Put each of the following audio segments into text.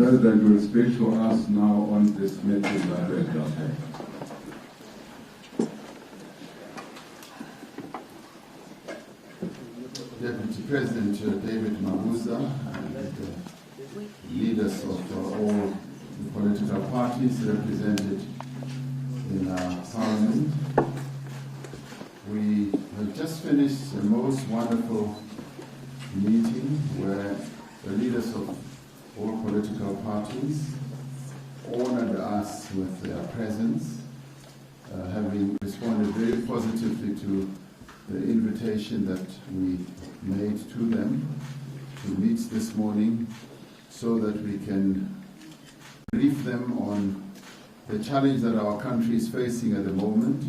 President will speak to us now on this meeting director. Deputy President David Mabuza and the leaders of all the political parties represented in our parliament. We have just finished a most wonderful meeting where the leaders of all political parties honored us with their presence, having responded very positively to the invitation that we made to them to meet this morning so that we can brief them on the challenge that our country is facing at the moment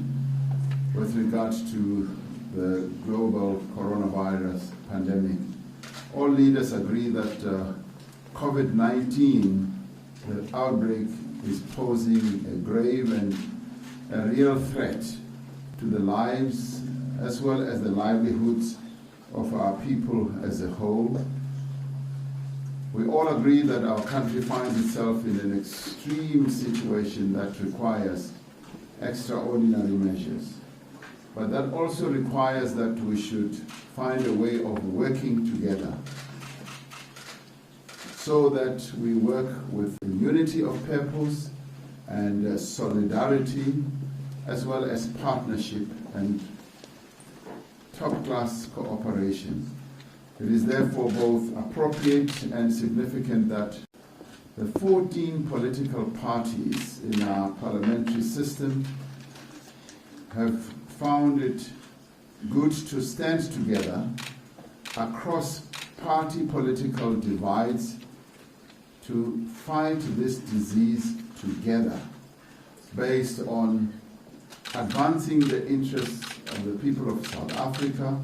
with regard to the global coronavirus pandemic. All leaders agree that COVID-19, the outbreak, is posing a grave and a real threat to the lives as well as the livelihoods of our people as a whole. We all agree that our country finds itself in an extreme situation that requires extraordinary measures. But that also requires that we should find a way of working together so that we work with unity of purpose and solidarity, as well as partnership and top-class cooperation. It is therefore both appropriate and significant that the 14 political parties in our parliamentary system have found it good to stand together across party political divides to fight this disease together based on advancing the interests of the people of South Africa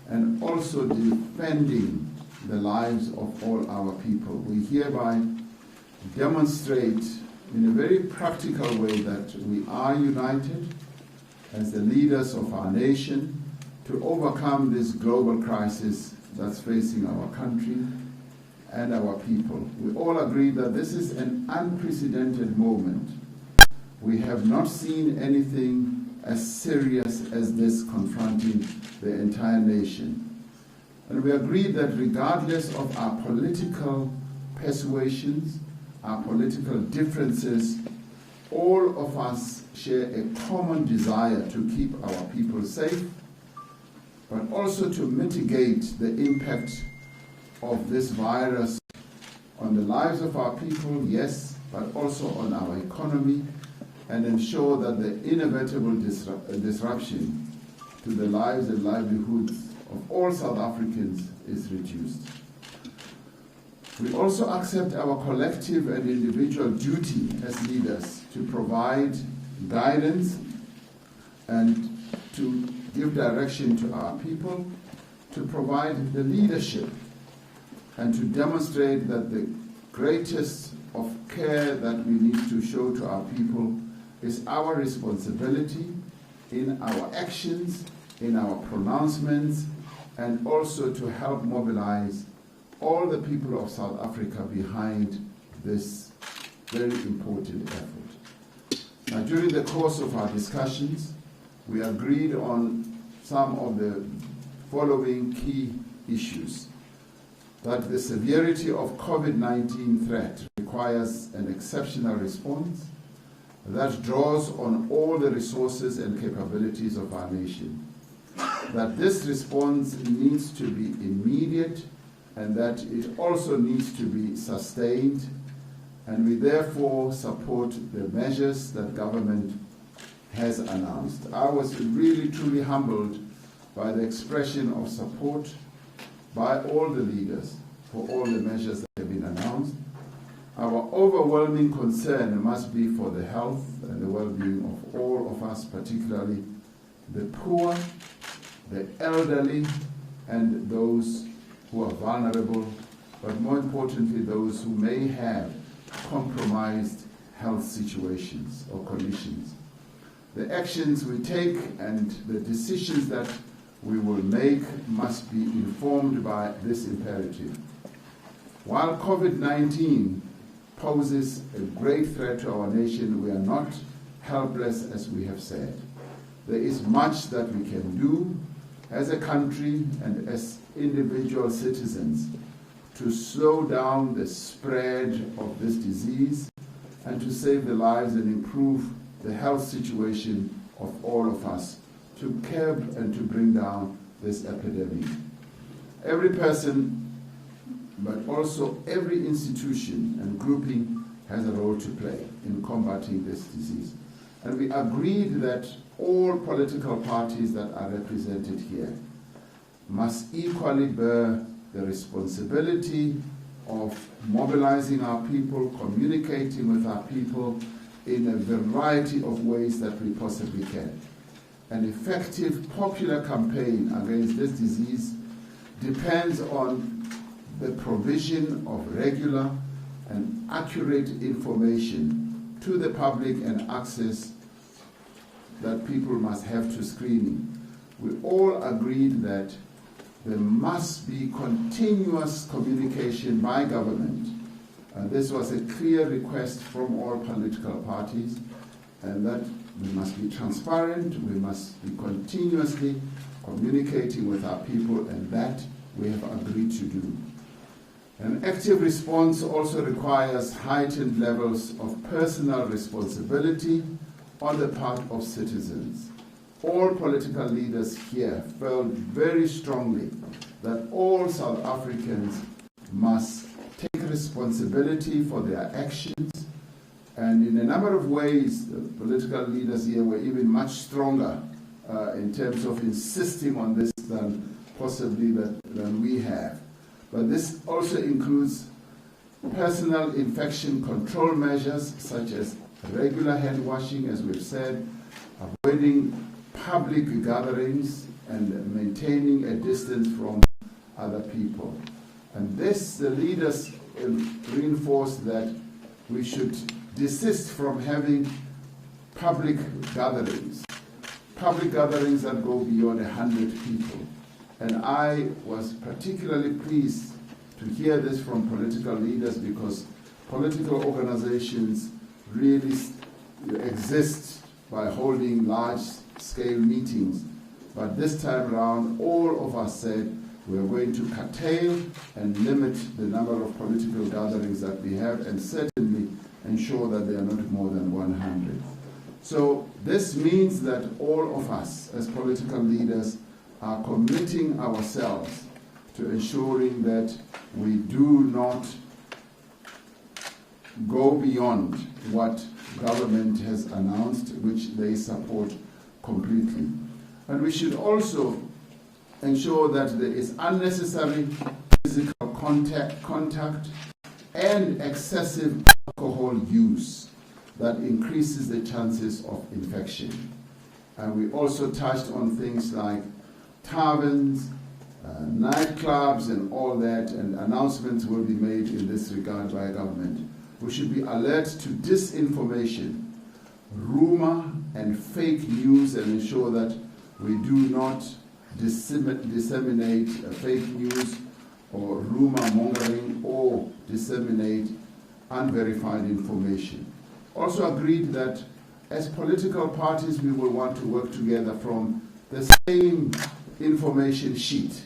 and also defending the lives of all our people. We hereby demonstrate in a very practical way that we are united as the leaders of our nation to overcome this global crisis that's facing our country and our people. We all agree that this is an unprecedented moment. We have not seen anything as serious as this confronting the entire nation. And we agree that regardless of our political persuasions, our political differences, all of us share a common desire to keep our people safe, but also to mitigate the impact of this virus on the lives of our people, yes, but also on our economy, and ensure that the inevitable disruption to the lives and livelihoods of all South Africans is reduced. We also accept our collective and individual duty as leaders to provide guidance and to give direction to our people, to provide the leadership and to demonstrate that the greatest of care that we need to show to our people is our responsibility in our actions, in our pronouncements, and also to help mobilize all the people of South Africa behind this very important effort. Now, during the course of our discussions, we agreed on some of the following key issues: that the severity of COVID-19 threat requires an exceptional response that draws on all the resources and capabilities of our nation, that this response needs to be immediate and that it also needs to be sustained, and we therefore support the measures that government has announced. I was really truly humbled by the expression of support by all the leaders for all the measures that have been announced. Our overwhelming concern must be for the health and the well-being of all of us, particularly the poor, the elderly, and those who are vulnerable, but more importantly, those who may have compromised health situations or conditions. The actions we take and the decisions that we will make must be informed by this imperative. While COVID-19 poses a great threat to our nation. We are not helpless, as we have said. There is much that we can do as a country and as individual citizens to slow down the spread of this disease and to save the lives and improve the health situation of all of us, to curb and to bring down this epidemic. Every person, but also every institution and grouping has a role to play in combating this disease. And we agreed that all political parties that are represented here must equally bear the responsibility of mobilizing our people, communicating with our people in a variety of ways that we possibly can. An effective popular campaign against this disease depends on the provision of regular and accurate information to the public and access that people must have to screening. We all agreed that there must be continuous communication by government. This was a clear request from all political parties, and that we must be transparent, we must be continuously communicating with our people, and that we have agreed to do. An active response also requires heightened levels of personal responsibility on the part of citizens. All political leaders here felt very strongly that all South Africans must take responsibility for their actions, and in a number of ways, the political leaders here were even much stronger in terms of insisting on this than possibly than we have. But this also includes personal infection control measures such as regular hand washing, as we've said, avoiding public gatherings and maintaining a distance from other people. And this, the leaders reinforced that we should desist from having public gatherings that go beyond 100 people. And I was particularly pleased to hear this from political leaders, because political organizations really exist by holding large-scale meetings. But this time around, all of us said we are going to curtail and limit the number of political gatherings that we have, and certainly ensure that they are not more than 100. So this means that all of us as political leaders are committing ourselves to ensuring that we do not go beyond what government has announced, which they support completely. And we should also ensure that there is unnecessary physical contact and excessive alcohol use that increases the chances of infection. And we also touched on things like taverns, nightclubs and all that, and announcements will be made in this regard by government. We should be alert to disinformation, rumor and fake news, and ensure that we do not disseminate fake news or rumor mongering or disseminate unverified information. Also agreed that as political parties we will want to work together from the same information sheet,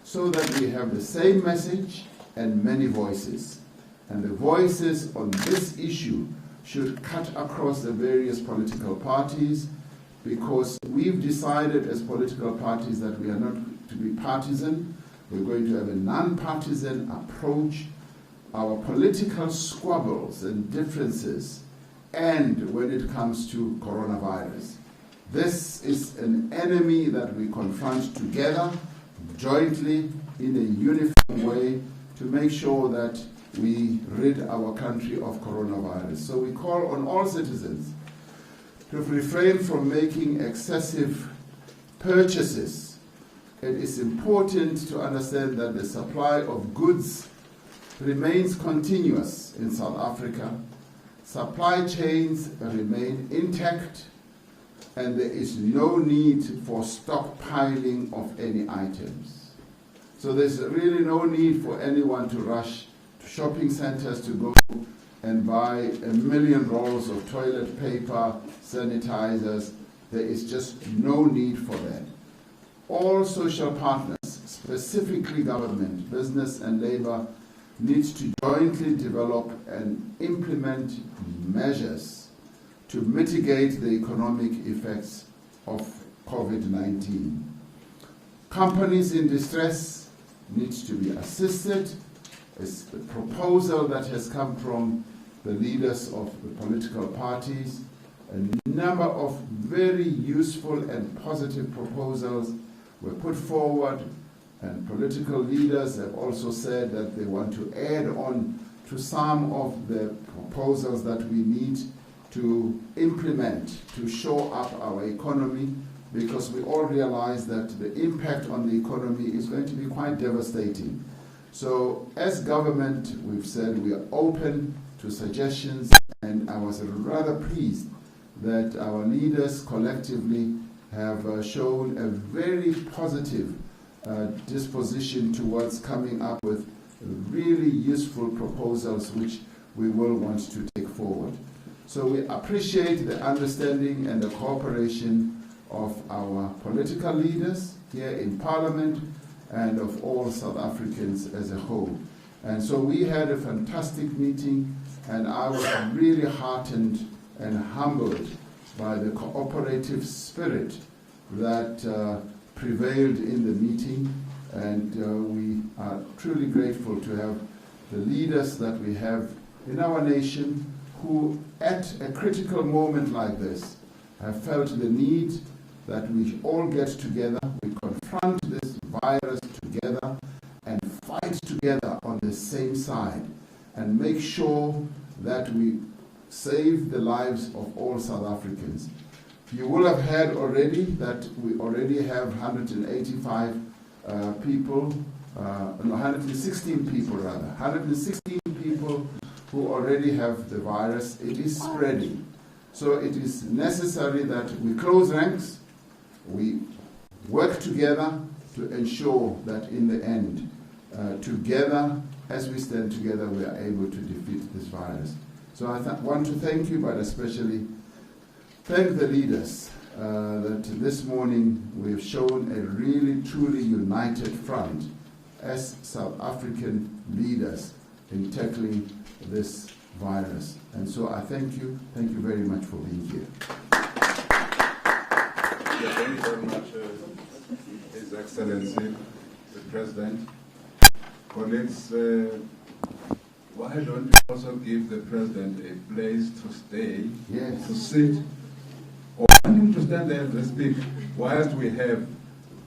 so that we have the same message and many voices. And the voices on this issue should cut across the various political parties, because we've decided as political parties that we are not to be partisan. We're going to have a non-partisan approach. Our political squabbles and differences end when it comes to coronavirus. This is an enemy that we confront together, jointly, in a uniform way, to make sure that we rid our country of coronavirus. So we call on all citizens to refrain from making excessive purchases. It is important to understand that the supply of goods remains continuous in South Africa. Supply chains remain intact, and there is no need for stockpiling of any items. So there's really no need for anyone to rush to shopping centers to go and buy 1 million rolls of toilet paper, sanitizers. There is just no need for that. All social partners, specifically government, business and labor, needs to jointly develop and implement measures to mitigate the economic effects of COVID-19. Companies in distress need to be assisted. It's the proposal that has come from the leaders of the political parties. A number of very useful and positive proposals were put forward, and political leaders have also said that they want to add on to some of the proposals that we need to implement to shore up our economy, because we all realize that the impact on the economy is going to be quite devastating. So as government, we've said we are open to suggestions, and I was rather pleased that our leaders collectively have shown a very positive disposition towards coming up with really useful proposals which we will want to take forward. So we appreciate the understanding and the cooperation of our political leaders here in Parliament and of all South Africans as a whole. And so we had a fantastic meeting, and I was really heartened and humbled by the cooperative spirit that prevailed in the meeting, and we are truly grateful to have the leaders that we have in our nation who, at a critical moment like this, have felt the need that we all get together, we confront this virus together, and fight together on the same side, and make sure that we save the lives of all South Africans. You will have heard already that we already have 185 people, 116 people rather, 116 people who already have the virus. It is spreading. So it is necessary that we close ranks, we work together to ensure that in the end, together, as we stand together, we are able to defeat this virus. So I want to thank you, but especially thank the leaders that this morning we have shown a really, truly united front as South African leaders in tackling this virus. And so I thank you very much for being here. Yeah, thank you very much, His Excellency, the President. Colleagues, why don't we also give the President a place to stay, Yes. to sit, or want him to stand there and speak, whilst we have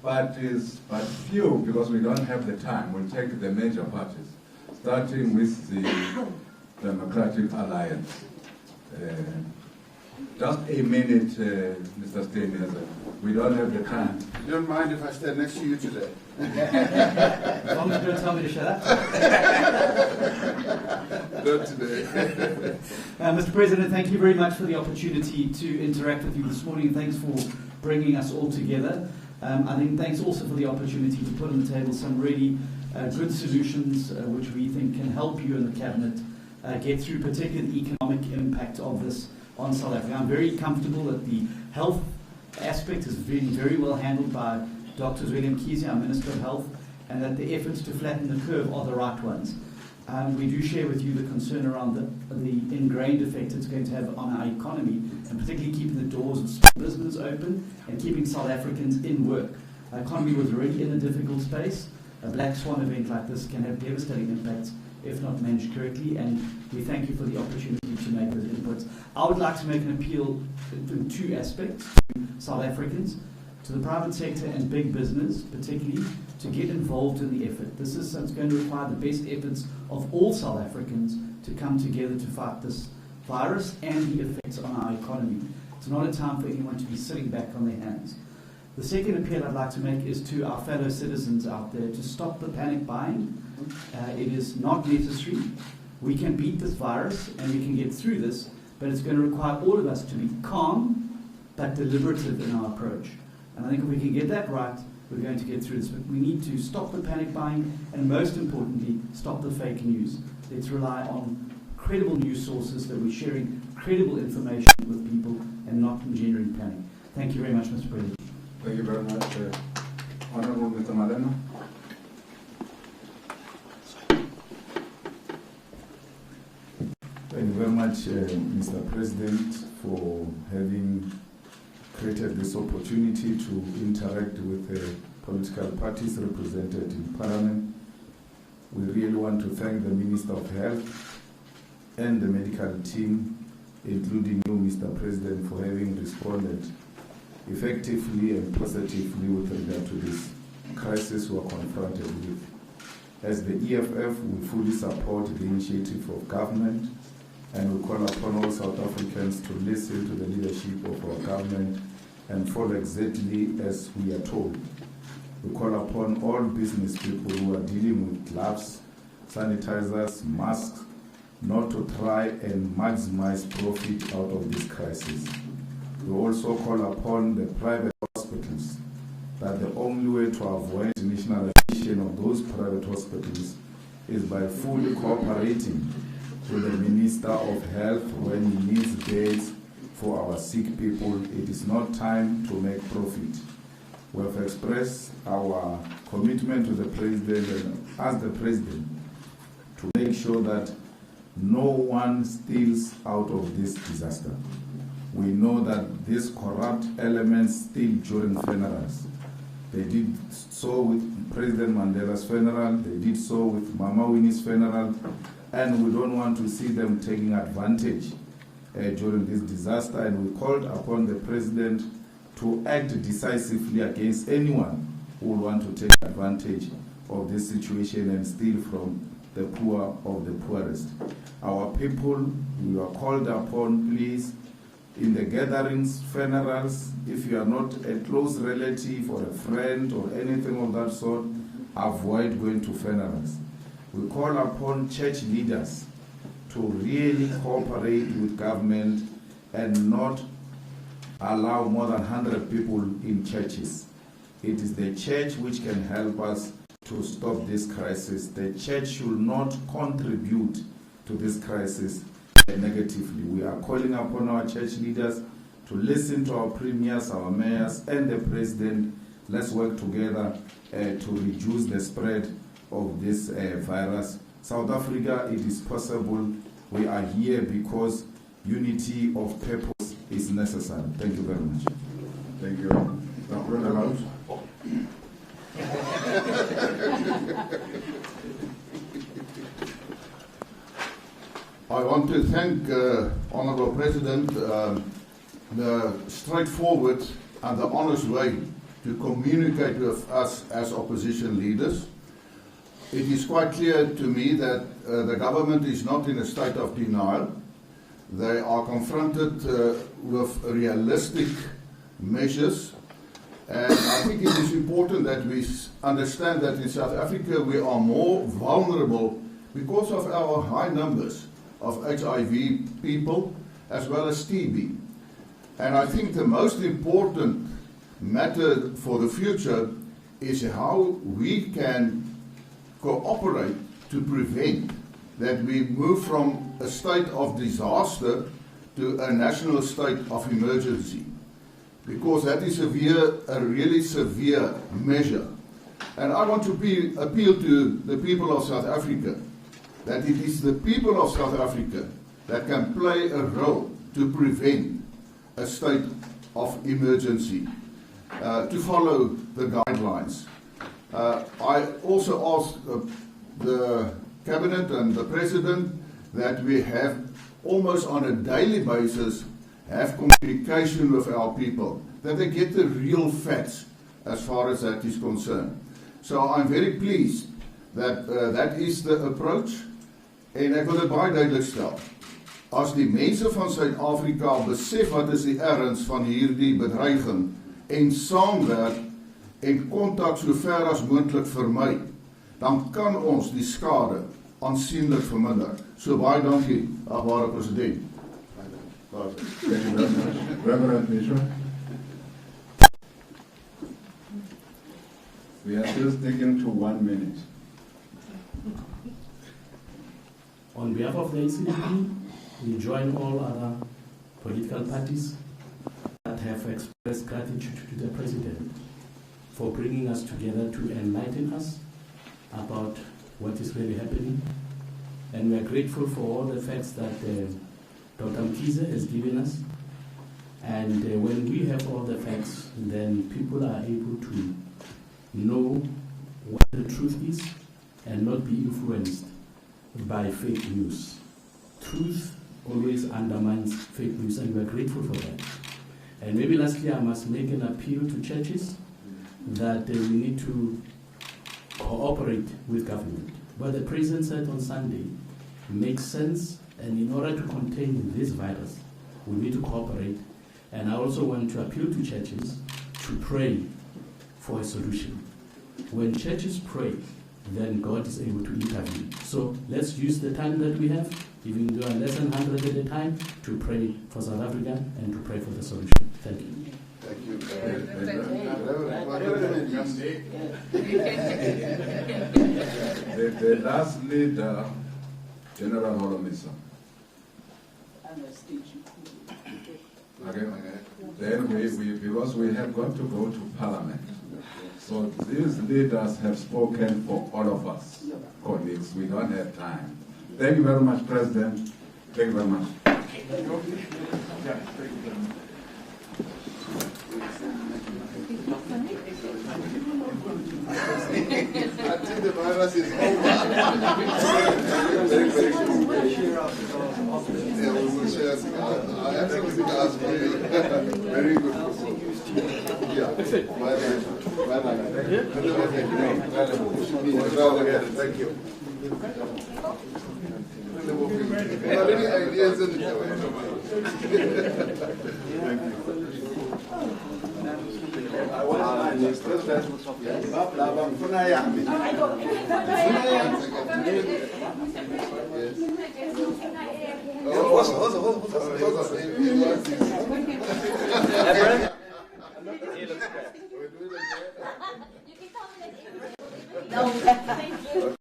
parties, but few, because we don't have the time. We'll take the major parties, starting with the Democratic Alliance. Just a minute, Mr. Steenhuisen. We don't have the time. You don't mind if I stand next to you today? As long as you don't tell me to shut up. Not today. Mr. President, thank you very much for the opportunity to interact with you this morning. Thanks for bringing us all together. I think thanks also for the opportunity to put on the table some really good solutions which we think can help you in the Cabinet get through particularly the economic impact of this on South Africa. I'm very comfortable that the health aspect has been very well handled by Dr. William Kizia, our Minister of Health, and that the efforts to flatten the curve are the right ones. We do share with you the concern around the ingrained effect it's going to have on our economy, and particularly keeping the doors of small business open and keeping South Africans in work. Our economy was already in a difficult space. A black swan event like this can have devastating impacts if not managed correctly, and we thank you for the opportunity to make those inputs. I would like to make an appeal in two aspects to South Africans, to the private sector and big business, particularly, to get involved in the effort. This is going to require the best efforts of all South Africans to come together to fight this virus and the effects on our economy. It's not a time for anyone to be sitting back on their hands. The second appeal I'd like to make is to our fellow citizens out there to stop the panic buying. It is not necessary. We can beat this virus and we can get through this, but it's going to require all of us to be calm but deliberative in our approach. And I think if we can get that right, we're going to get through this. But we need to stop the panic buying and, most importantly, stop the fake news. Let's rely on credible news sources, that we're sharing credible information with people and not engendering panic. Thank you very much, Mr. President. Thank you very much. Honorable Mr. Malema. Thank you very much, Mr. President, for having created this opportunity to interact with the political parties represented in Parliament. We really want to thank the Minister of Health and the medical team, including you, Mr. President, for having responded effectively and positively with regard to this crisis we are confronted with. As the EFF, we fully support the initiative of government, and we call upon all South Africans to listen to the leadership of our government and follow exactly as we are told. We call upon all business people who are dealing with gloves, sanitizers, masks, not to try and maximize profit out of this crisis. We also call upon the private hospitals that the only way to avoid nationalization of those private hospitals is by fully cooperating with the Minister of Health when he needs beds for our sick people. It is not time to make profit. We have expressed our commitment to the President and asked the President to make sure that no one steals out of this disaster. We know that these corrupt elements steal during funerals. They did so with President Mandela's funeral, they did so with Mama Winnie's funeral, and we don't want to see them taking advantage during this disaster, and we called upon the President to act decisively against anyone who would want to take advantage of this situation and steal from the poor of the poorest. Our people, we are called upon, please, in the gatherings, funerals, if you are not a close relative or a friend or anything of that sort, avoid going to funerals. We call upon church leaders to really cooperate with government and not allow more than 100 people in churches. It is the church which can help us to stop this crisis. The church should not contribute to this crisis negatively. We are calling upon our church leaders to listen to our premiers, our mayors, and the President. Let's work together to reduce the spread of this virus. South Africa, it is possible. We are here because unity of purpose is necessary. Thank you very much. Thank you. I want to thank Honourable President the straightforward and the honest way to communicate with us as opposition leaders. It is quite clear to me that the government is not in a state of denial. They are confronted with realistic measures, and I think it is important that we understand that in South Africa we are more vulnerable because of our high numbers of HIV people as well as TB. And I think the most important matter for the future is how we can cooperate to prevent that we move from a state of disaster to a national state of emergency, because that is a really severe measure. And I want to appeal to the people of South Africa that it is the people of South Africa that can play a role to prevent a state of emergency, to follow the guidelines. I also ask the Cabinet and the President that we have almost on a daily basis have communication with our people, that they get the real facts as far as that is concerned. So I'm very pleased that that is the approach, en ek wil dit baie duidelik stel. As die mense van Suid-Afrika besef wat is die erns van hierdie bedreiging en saamwerk en kontak so ver as moontlik vermy, dan kan ons die skade aansienlik verminder. So baie dankie, agbare President. Thank you very much. Reverend Misha. We are still sticking to 1 minute. On behalf of the ACDP, we join all other political parties that have expressed gratitude to the President for bringing us together to enlighten us about what is really happening. And we are grateful for all the facts that Dr. Mkhize has given us. And when we have all the facts, then people are able to know what the truth is and not be influenced by fake news. Truth always undermines fake news, and we're grateful for that. And maybe lastly, I must make an appeal to churches that we need to cooperate with government. What the President said on Sunday makes sense, and in order to contain this virus, we need to cooperate. And I also want to appeal to churches to pray for a solution. When churches pray, then God is able to intervene. So let's use the time that we have, even though less than 100 at a time, to pray for South Africa and to pray for the solution. Thank you. Thank you. The last leader, General Holomisa. Okay. Then because we have got to go to Parliament. So these leaders have spoken for all of us, colleagues. We don't have time. Thank you very much, President. Thank you very much. I think the virus is over. Yeah, we will share cigars. I have some cigars for you. Very good. Yeah. Thank you. Any ideas in I want to President. No, thank you.